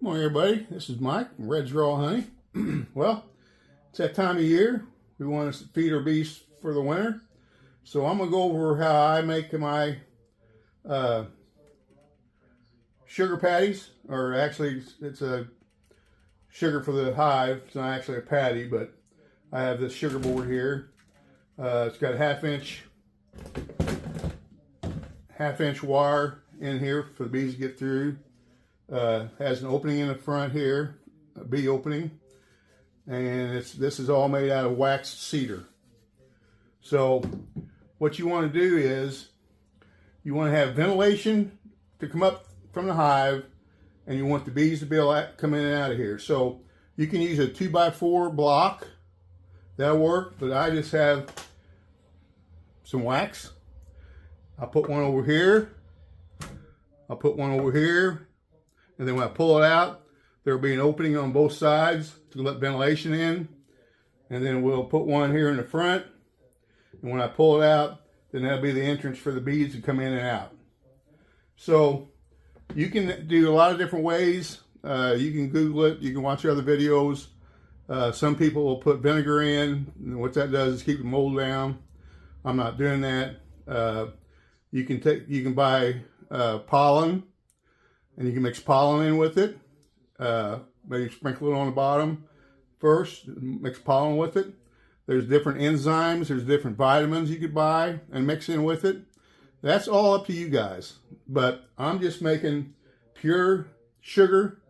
Morning, everybody. This is Mike from Red's Raw Honey. Well, it's that time of year. We want to feed our bees for the winter. So I'm going to go over how I make my sugar patties. Or actually, it's a sugar for the hive. It's not actually a patty, but I have this sugar board here. It's got a half-inch wire in here for the bees to get through. Has an opening in the front here, a bee opening, and this is all made out of waxed cedar. So what you want to do is you want to have ventilation to come up from the hive, and you want the bees to be able to come in and out of here. So you can use a 2x4 block, that'll work, but I just have some wax. I'll put one over here, I'll put one over here, and then when I pull it out, there'll be an opening on both sides to let ventilation in. And then we'll put one here in the front. And when I pull it out, then that'll be the entrance for the bees to come in and out. So you can do a lot of different ways. You can Google it. You can watch other videos. Some people will put vinegar in. And what that does is keep the mold down. I'm not doing that. You can buy pollen. And you can mix pollen in with it. Maybe sprinkle it on the bottom first. Mix pollen with it. There's different enzymes. There's different vitamins you could buy and mix in with it. That's all up to you guys. But I'm just making pure sugar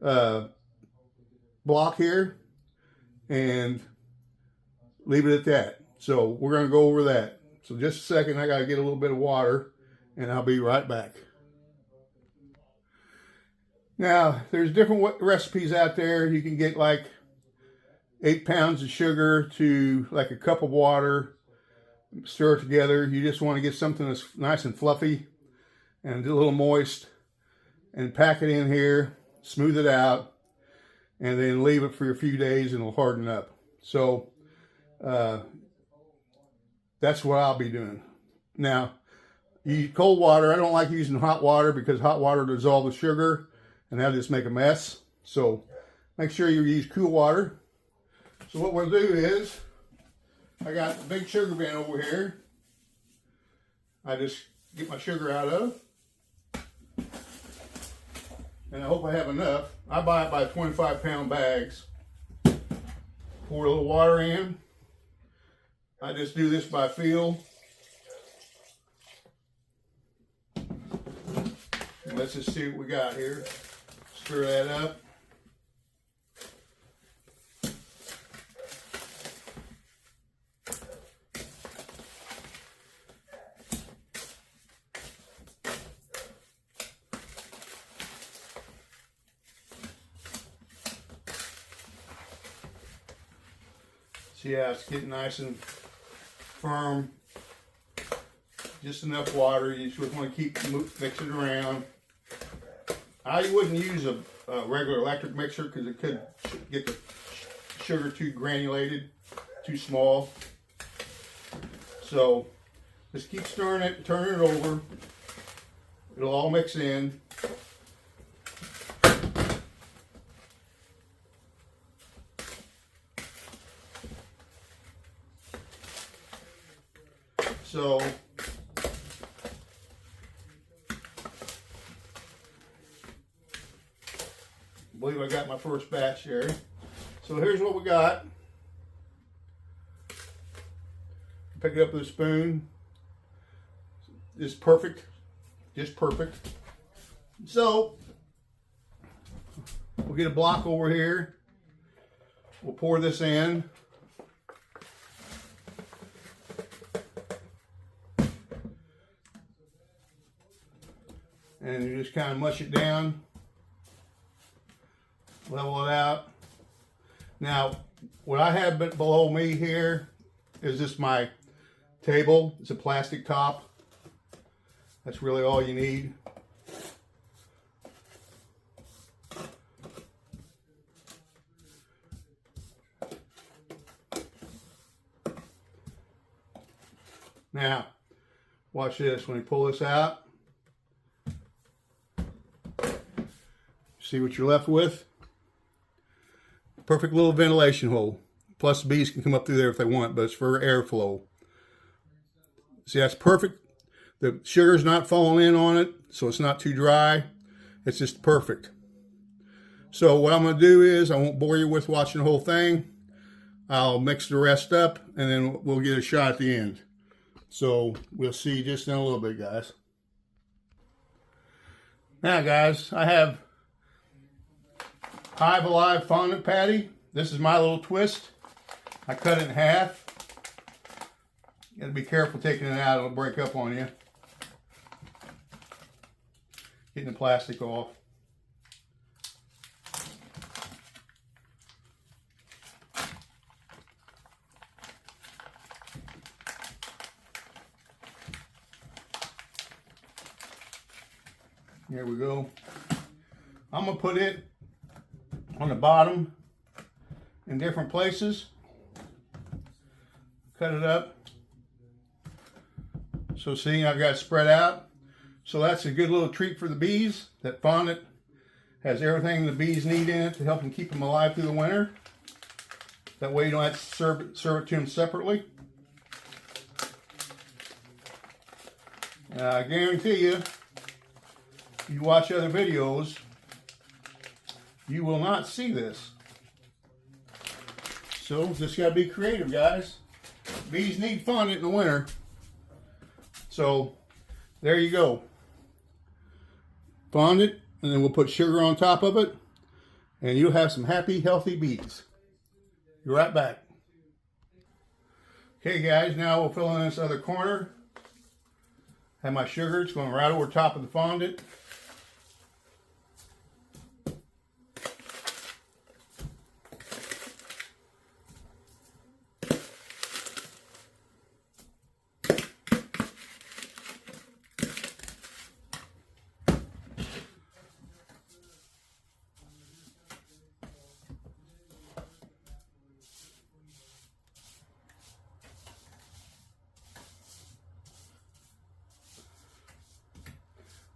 block here. And leave it at that. So we're going to go over that. So just a second. I got to get a little bit of water. And I'll be right back. Now, there's different recipes out there. You can get like 8 pounds of sugar to like a cup of water, stir it together. You just want to get something that's nice and fluffy and a little moist, and pack it in here, smooth it out, and then leave it for a few days and it'll harden up. So that's what I'll be doing. Now, you use cold water. I don't like using hot water because hot water dissolves the sugar, and that'll just make a mess. So make sure you use cool water. So what we'll do is, I got the big sugar bin over here. I just get my sugar out of. And I hope I have enough. I buy it by 25-pound bags. Pour a little water in. I just do this by feel. Let's just see what we got here. Stir that up. See how it's getting nice and firm. Just enough water. You just want to keep mixing it around. I wouldn't use a regular electric mixer because it could get the sugar too granulated, too small. So just keep stirring it, turning it over. It'll all mix in. So I believe I got my first batch here. So here's what we got. Pick it up with a spoon. It's perfect. Just perfect. So we'll get a block over here. We'll pour this in. And you just kind of mush it down. Level it out. Now, what I have below me here is just my table. It's a plastic top. That's really all you need. Now, watch this. When you pull this out, See what you're left with? Perfect little ventilation hole. Plus the bees can come up through there if they want, but it's for airflow. See, that's perfect. The sugar's not falling in on it, so it's not too dry. It's just perfect. So what I'm going to do is, I won't bore you with watching the whole thing. I'll mix the rest up, and then we'll get a shot at the end. So we'll see just in a little bit, guys. Now, guys, I have Hive Alive fondant patty. This is my little twist. I cut it in half. You gotta be careful taking it out, it'll break up on you. Getting the plastic off. Here we go. I'm gonna put it on the bottom in different places. Cut it up. So see, I've got it spread out. So that's a good little treat for the bees. That fondant has everything the bees need in it to help them keep them alive through the winter. That way you don't have to serve it to them separately. And I guarantee you, if you watch other videos, you will not see this. So just gotta be creative, guys. Bees need fondant in the winter. So there you go. Fondant, and then we'll put sugar on top of it, and you'll have some happy, healthy bees. Be right back. Okay, guys, now we'll fill in this other corner. Have my sugar, it's going right over top of the fondant.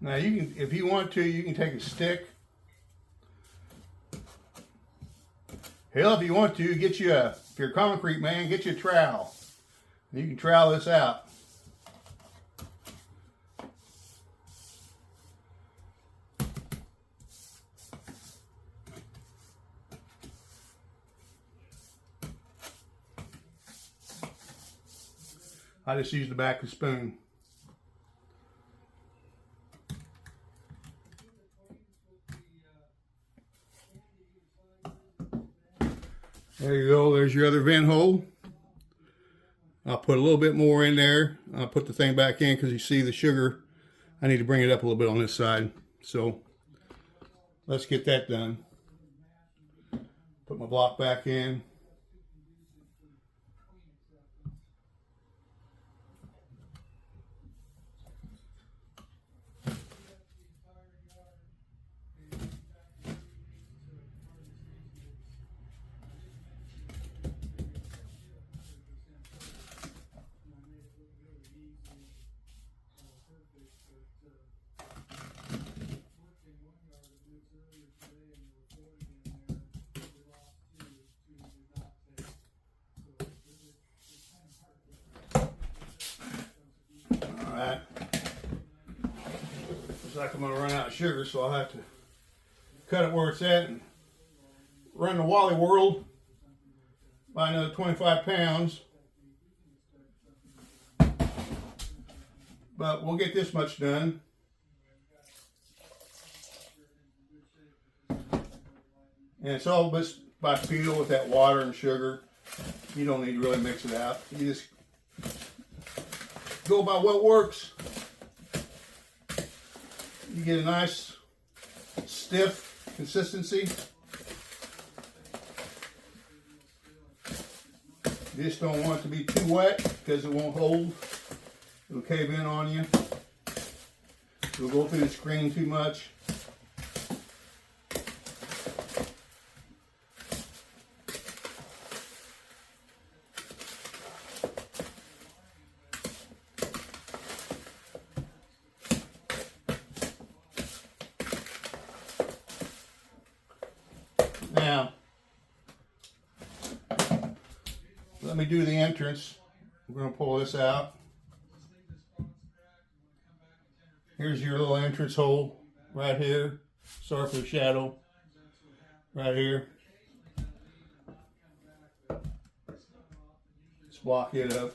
Now you can, if you want to, you can take a stick. Hell, if you want to, get you a, if you're a concrete man, get you a trowel. You can trowel this out. I just use the back of the spoon. There you go, there's your other vent hole. I'll put a little bit more in there. I'll put the thing back in because you see the sugar. I need to bring it up a little bit on this side. So let's get that done. Put my block back in. Alright. Looks like I'm going to run out of sugar, so I'll have to cut it where it's at and run to Wally World, buy another 25 pounds. But we'll get this much done. And it's all just by feel with that water and sugar. You don't need to really mix it out. You just go by what works. You get a nice stiff consistency. You just don't want it to be too wet because it won't hold. It'll cave in on you. It'll go through the screen too much. Now, let me do the entrance. We're going to pull this out. Here's your little entrance hole right here. Sorry for the shadow. Right here. Let's block it up.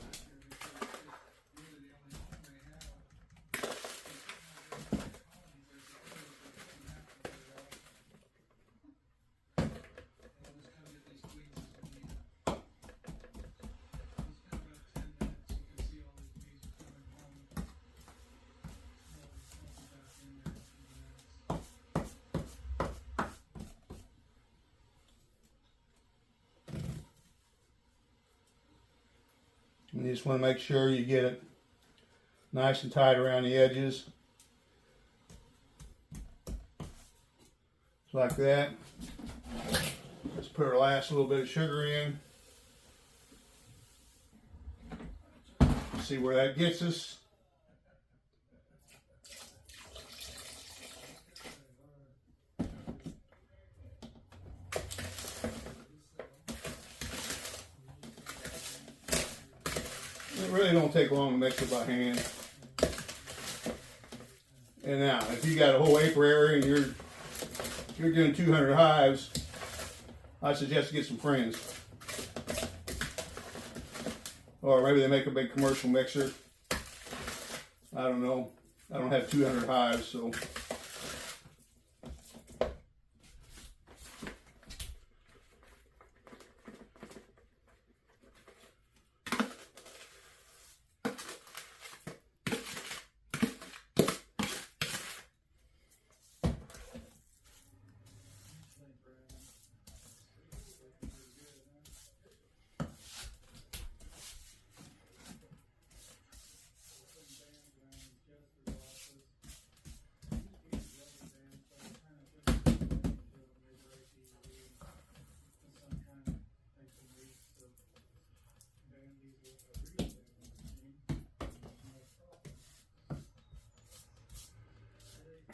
You just want to make sure you get it nice and tight around the edges. Just like that. Let's put our last little bit of sugar in. See where that gets us. It really don't take long to mix it by hand. And now, if you got a whole apiary and you're doing 200 hives, I suggest you get some friends. Or maybe they make a big commercial mixer. I don't know. I don't have 200 hives, so.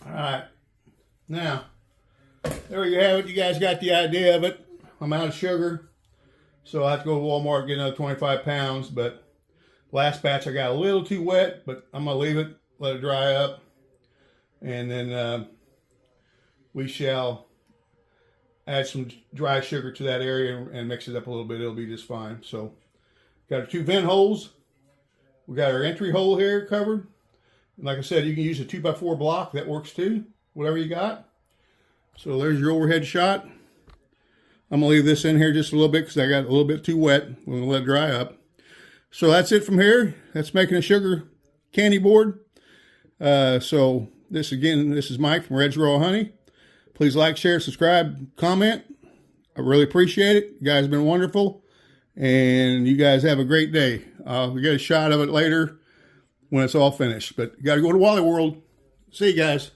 Alright, now, there you have it. You guys got the idea of it. I'm out of sugar, so I have to go to Walmart and get another 25 pounds, but last batch I got a little too wet, but I'm going to leave it, let it dry up, and then we shall add some dry sugar to that area and mix it up a little bit. It'll be just fine. So, got our 2 vent holes. We got our entry hole here covered. Like I said, you can use a 2x4 block. That works too, whatever you got. So there's your overhead shot. I'm going to leave this in here just a little bit because I got a little bit too wet. We're going to let it dry up. So that's it from here. That's making a sugar candy board. So this is Mike from Red's Raw Honey. Please like, share, subscribe, comment. I really appreciate it. You guys have been wonderful. And you guys have a great day. We get a shot of it later when it's all finished. But you got to go to Wally World. See you guys.